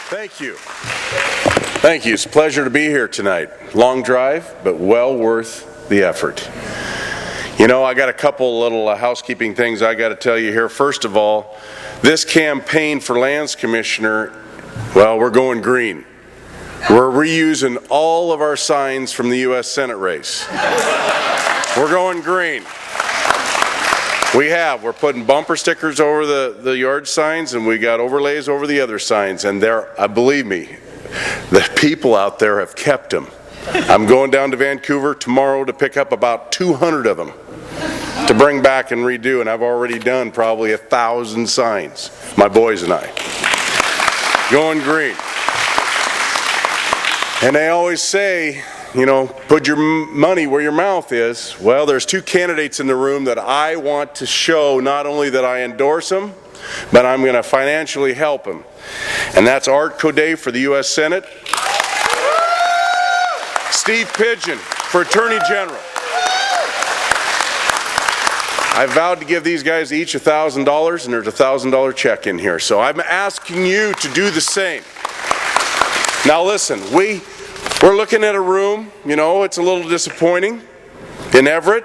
Thank you. Thank you. It's a pleasure to be here tonight. Long drive, but well worth the effort. You know, I got a couple little housekeeping things I got to tell you here. First of all, this campaign for Lands Commissioner, well, we're going green. We're reusing all of our signs from the U.S. Senate race. We're going green. We're putting bumper stickers over the yard signs, and we got overlays over the other signs, and believe me, the people out there have kept them. I'm going down to Vancouver tomorrow to pick up about 200 of them to bring back and redo, and I've already done probably 1,000 signs, my boys and I. Going green. And they always say, you know, put your money where your mouth is. Well, there's two candidates in the room that I want to show not only that I endorse them, but I'm going to financially help them. And that's Art Caudet for the U.S. Senate, Steve Pigeon for Attorney General. I vowed to give these guys each $1,000, and there's a $1,000 check in here. So I'm asking you to do the same. Now listen, we're looking at a room, you know, it's a little disappointing in Everett.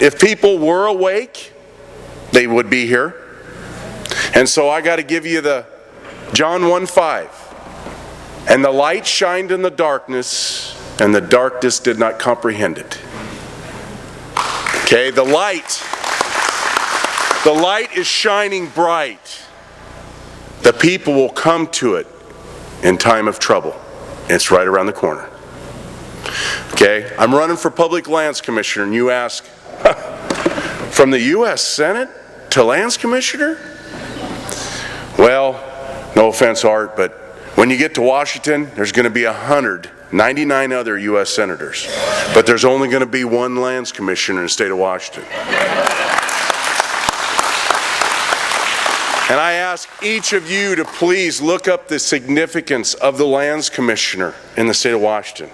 If people were awake, they would be here. And so I got to give you the John 1:5. And the light shined in the darkness, and the darkness did not comprehend it. Okay, the light is shining bright. The people will come to it in time of trouble. It's right around the corner. Okay, I'm running for Public Lands Commissioner, and you ask, from the U.S. Senate to Lands Commissioner? Well, no offense, Art, but when you get to Washington, there's going to be 199 other U.S. Senators, but there's only going to be one Lands Commissioner in the state of Washington. And I ask each of you to please look up the significance of the Lands Commissioner in the state of Washington.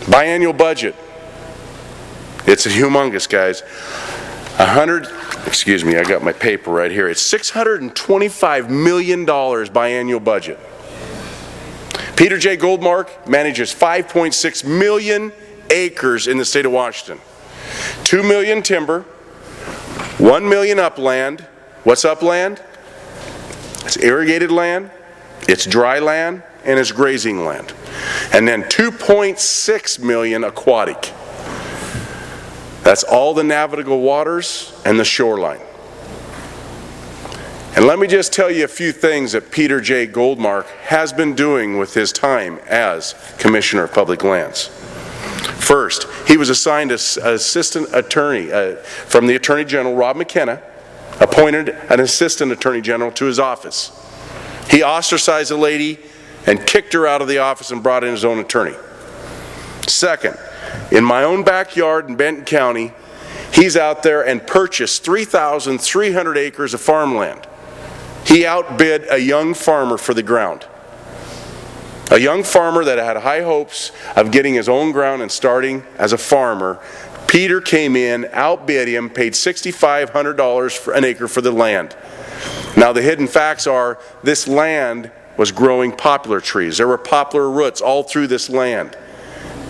Biannual budget. It's humongous, guys. I got my paper right here. It's $625 million biannual budget. Peter J. Goldmark manages 5.6 million acres in the state of Washington. 2 million timber, 1 million upland. What's upland? It's irrigated land, it's dry land, and it's grazing land. And then 2.6 million aquatic. That's all the navigable waters and the shoreline. And let me just tell you a few things that Peter J. Goldmark has been doing with his time as Commissioner of Public Lands. First, he was assigned as assistant attorney from the Attorney General, Rob McKenna, appointed an assistant attorney general to his office. He ostracized a lady and kicked her out of the office and brought in his own attorney. Second, in my own backyard in Benton County, he's out there and purchased 3,300 acres of farmland. He outbid a young farmer for the ground. A young farmer that had high hopes of getting his own ground and starting as a farmer. Peter came in, outbid him, paid $6,500 for an acre for the land. Now the hidden facts are this land was growing poplar trees. There were poplar roots all through this land.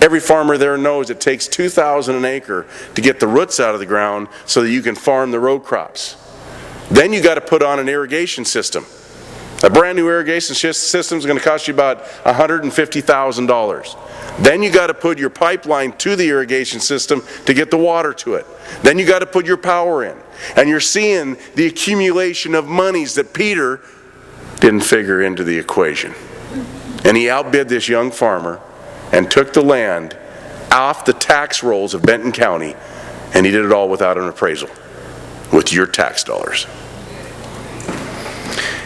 Every farmer there knows it takes $2,000 an acre to get the roots out of the ground so that you can farm the row crops. Then you got to put on an irrigation system. A brand new irrigation system is going to cost you about $150,000. Then you got to put your pipeline to the irrigation system to get the water to it. Then you got to put your power in. And you're seeing the accumulation of monies that Peter didn't figure into the equation. And he outbid this young farmer and took the land off the tax rolls of Benton County, and he did it all without an appraisal, with your tax dollars.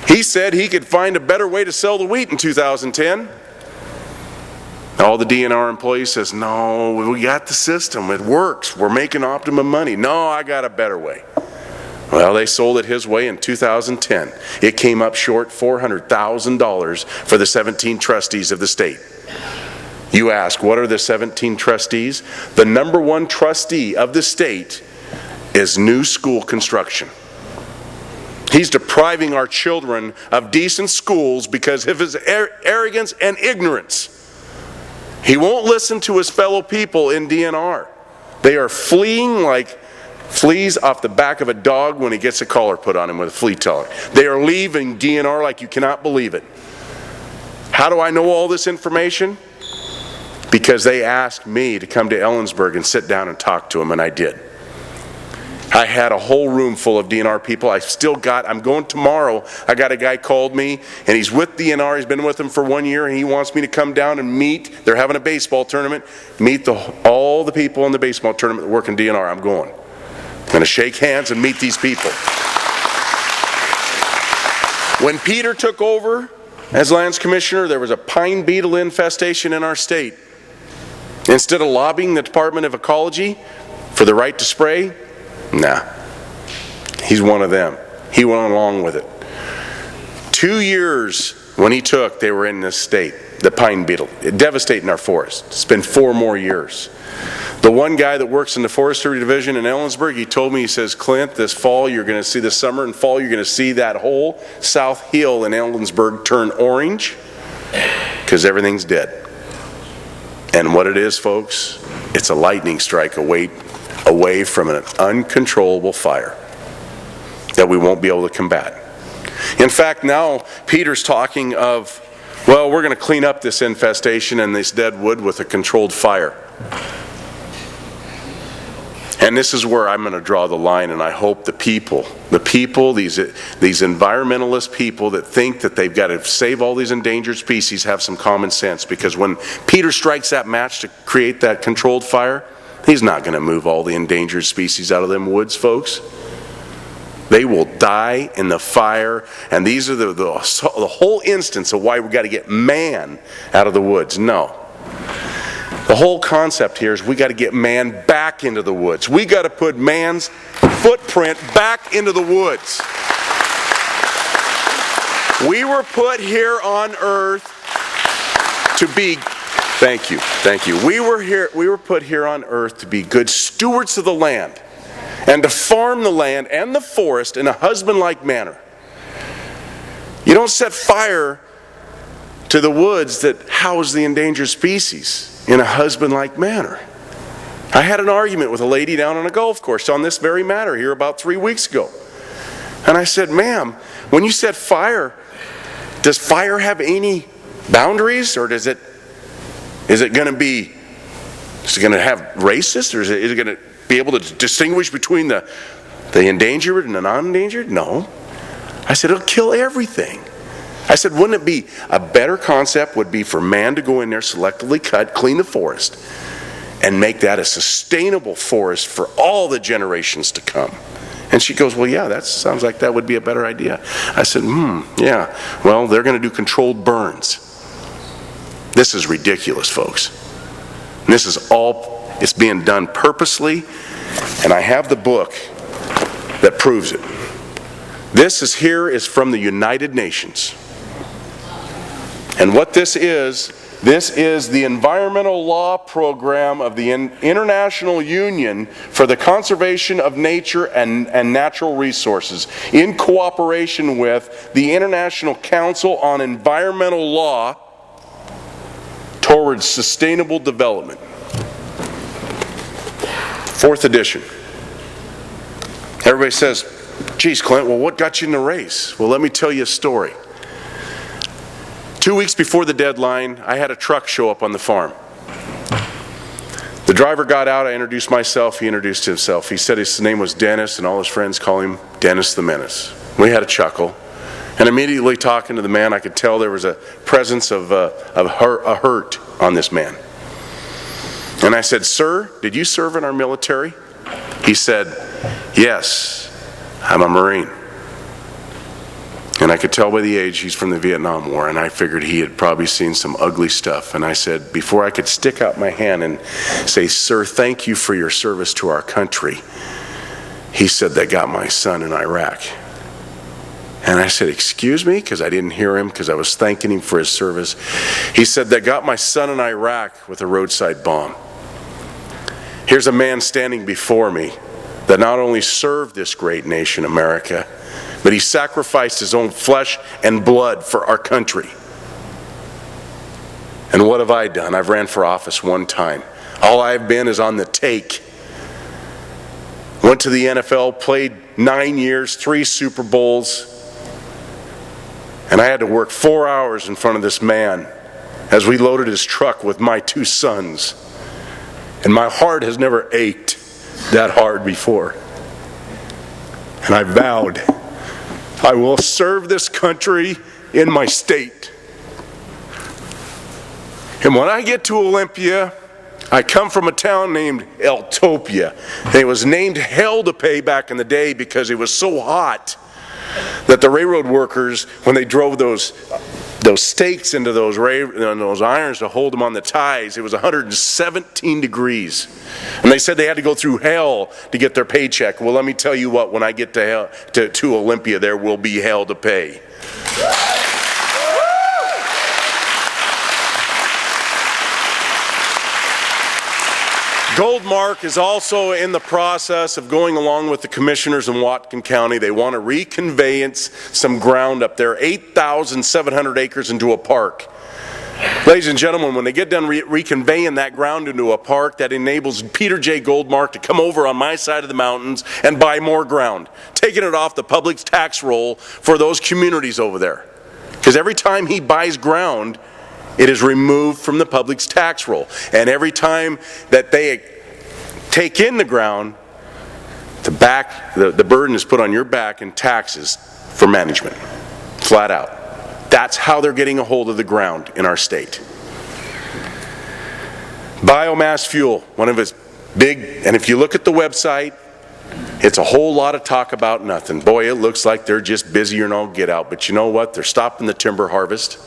He said he could find a better way to sell the wheat in 2010. All the DNR employees says, no, we got the system, it works, we're making optimum money. No, I got a better way. Well, they sold it his way in 2010. It came up short $400,000 for the 17 trustees of the state. You ask, what are the 17 trustees? The number one trustee of the state is new school construction. He's depriving our children of decent schools because of his arrogance and ignorance. He won't listen to his fellow people in DNR. They are fleeing like fleas off the back of a dog when he gets a collar put on him with a flea collar. They are leaving DNR like you cannot believe it. How do I know all this information? Because they asked me to come to Ellensburg and sit down and talk to them, and I did. I had a whole room full of DNR people. I'm going tomorrow. I got a guy called me, and he's with DNR. He's been with them for 1 year, and he wants me to come down and meet. They're having a baseball tournament. Meet all the people in the baseball tournament that work in DNR. I'm going. I'm going to shake hands and meet these people. When Peter took over as lands commissioner, there was a pine beetle infestation in our state. Instead of lobbying the Department of Ecology for the right to spray, nah, he's one of them. He went along with it. 2 years when he took, they were in this state, the pine beetle, devastating our forest. It's been 4 more years. The one guy that works in the forestry division in Ellensburg, he told me, he says, Clint, this fall you're going to see, this summer and fall, you're going to see that whole South Hill in Ellensburg turn orange because everything's dead. And what it is, folks, it's a lightning strike away from an uncontrollable fire that we won't be able to combat. In fact, now Peter's talking of, well, we're going to clean up this infestation and this dead wood with a controlled fire. And this is where I'm going to draw the line, and I hope the people, these environmentalist people that think that they've got to save all these endangered species have some common sense, because when Peter strikes that match to create that controlled fire, he's not going to move all the endangered species out of them woods, folks. They will die in the fire, and these are the whole instance of why we've got to get man out of the woods. No. The whole concept here is we got to get man back into the woods. We got to put man's footprint back into the woods. We were put here on earth to be, thank you. We were put here on earth to be good stewards of the land and to farm the land and the forest in a husband-like manner. You don't set fire to the woods that house the endangered species in a husband-like manner. I had an argument with a lady down on a golf course on this very matter here about 3 weeks ago. And I said, ma'am, when you set fire, does fire have any boundaries, or is it going to have racist, or is it going to be able to distinguish between the endangered and the non-endangered? No. I said, it'll kill everything. I said, wouldn't it be a better concept would be for man to go in there, selectively cut, clean the forest, and make that a sustainable forest for all the generations to come? And she goes, well, yeah, that sounds like that would be a better idea. I said, yeah, well, they're going to do controlled burns. This is ridiculous, folks. And this is all, it's being done purposely, and I have the book that proves it. This is from the United Nations. And what this is the Environmental Law Program of the International Union for the Conservation of Nature and Natural Resources, in cooperation with the International Council on Environmental Law towards Sustainable Development. 4th edition. Everybody says, geez, Clint, well, what got you in the race? Well, let me tell you a story. 2 weeks before the deadline, I had a truck show up on the farm. The driver got out, I introduced myself, he introduced himself. He said his name was Dennis, and all his friends call him Dennis the Menace. We had a chuckle, and immediately talking to the man, I could tell there was a presence of a hurt on this man. And I said, sir, did you serve in our military? He said, yes, I'm a Marine. And I could tell by the age he's from the Vietnam War, and I figured he had probably seen some ugly stuff. And I said, before I could stick out my hand and say, sir, thank you for your service to our country, he said, they got my son in Iraq. And I said, excuse me? Because I didn't hear him, because I was thanking him for his service. He said, they got my son in Iraq with a roadside bomb. Here's a man standing before me that not only served this great nation, America, but he sacrificed his own flesh and blood for our country. And what have I done? I've ran for office one time. All I've been is on the take. Went to the NFL, played 9 years, 3 Super Bowls, and I had to work 4 hours in front of this man as we loaded his truck with my 2 sons. And my heart has never ached that hard before. And I vowed, I will serve this country in my state. And when I get to Olympia, I come from a town named Eltopia. And it was named Hell to Pay back in the day because it was so hot that the railroad workers, when they drove those stakes into those irons to hold them on the ties, it was 117 degrees. And they said they had to go through hell to get their paycheck. Well, let me tell you what, when I get to Olympia, there will be hell to pay. Goldmark is also in the process of going along with the commissioners in Whatcom County. They want to reconveyance some ground up there, 8,700 acres into a park. Ladies and gentlemen, when they get done reconveying that ground into a park, that enables Peter J. Goldmark to come over on my side of the mountains and buy more ground, taking it off the public tax roll for those communities over there. Because every time he buys ground, it is removed from the public's tax roll. And every time that they take in the ground, the burden is put on your back in taxes for management, flat out. That's how they're getting a hold of the ground in our state. Biomass fuel, one of his big, and if you look at the website, it's a whole lot of talk about nothing. Boy, it looks like they're just busier than all get out. But you know what? They're stopping the timber harvest.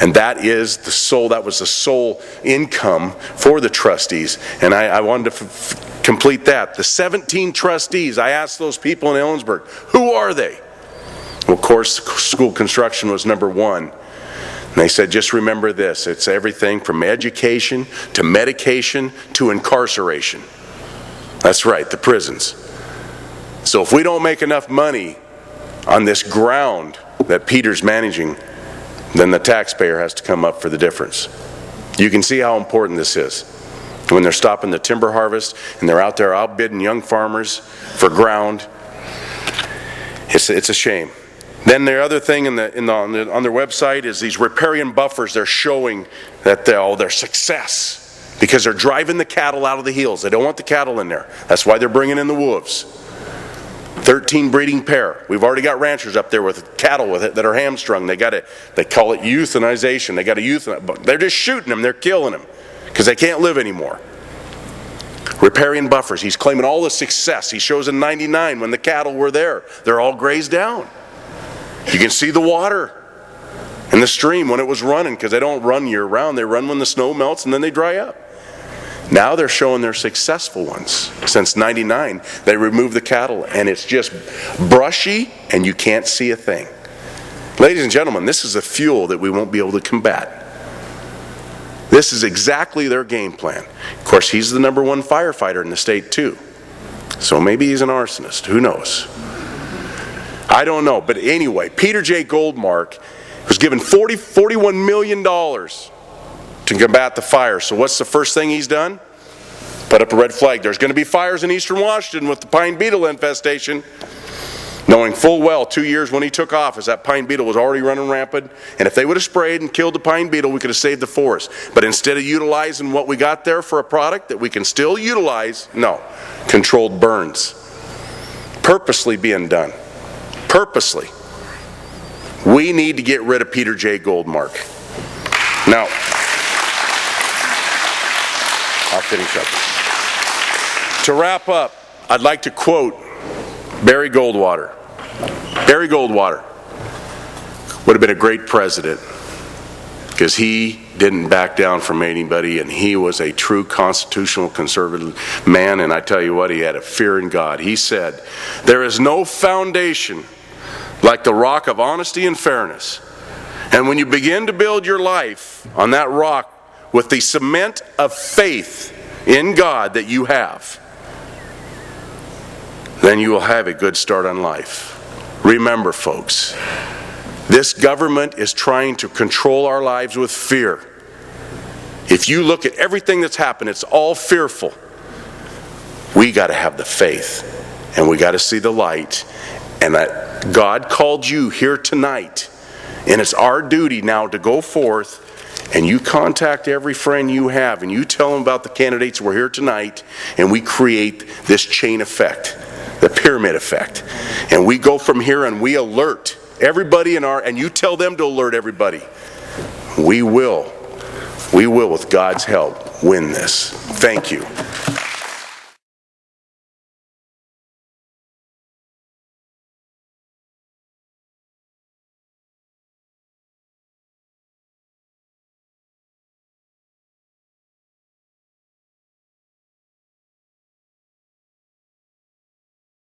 And that was the sole income for the trustees. And I wanted to complete that. The 17 trustees, I asked those people in Ellensburg, who are they? Well, of course, school construction was number 1. And they said, just remember this, it's everything from education to medication to incarceration. That's right, the prisons. So if we don't make enough money on this ground that Peter's managing, then the taxpayer has to come up for the difference. You can see how important this is. When they're stopping the timber harvest and they're out there outbidding young farmers for ground, it's a shame. Then the other thing on their website is these riparian buffers. They're showing that their success because they're driving the cattle out of the hills. They don't want the cattle in there. That's why they're bringing in the wolves. 13 breeding pair. We've already got ranchers up there with cattle with it that are hamstrung. They call it euthanization. They got to they're just shooting them. They're killing them because they can't live anymore. Riparian buffers. He's claiming all the success. He shows in 99 when the cattle were there. They're all grazed down. You can see the water in the stream when it was running because they don't run year round. They run when the snow melts and then they dry up. Now they're showing their successful ones. Since 99, they removed the cattle and it's just brushy and you can't see a thing. Ladies and gentlemen, this is a fuel that we won't be able to combat. This is exactly their game plan. Of course, he's the number 1 firefighter in the state too. So maybe he's an arsonist, who knows? I don't know, but anyway, Peter J. Goldmark was given $41 million to combat the fire. So what's the first thing he's done? Put up a red flag. There's going to be fires in eastern Washington with the pine beetle infestation. Knowing full well 2 years when he took office, that pine beetle was already running rampant. And if they would have sprayed and killed the pine beetle, we could have saved the forest. But instead of utilizing what we got there for a product that we can still utilize, no. Controlled burns. Purposely being done. Purposely. We need to get rid of Peter J. Goldmark. Now, I'll finish up. To wrap up, I'd like to quote Barry Goldwater. Barry Goldwater would have been a great president because he didn't back down from anybody and he was a true constitutional conservative man, and I tell you what, he had a fear in God. He said, "There is no foundation like the rock of honesty and fairness. And when you begin to build your life on that rock with the cement of faith in God that you have, then you will have a good start on life." Remember, folks, this government is trying to control our lives with fear. If you look at everything that's happened, it's all fearful. We got to have the faith, and we got to see the light, and that God called you here tonight, and it's our duty now to go forth, and you contact every friend you have, and you tell them about the candidates who are here tonight, and we create this chain effect, the pyramid effect. And we go from here and we alert everybody and you tell them to alert everybody. We will, with God's help, win this. Thank you.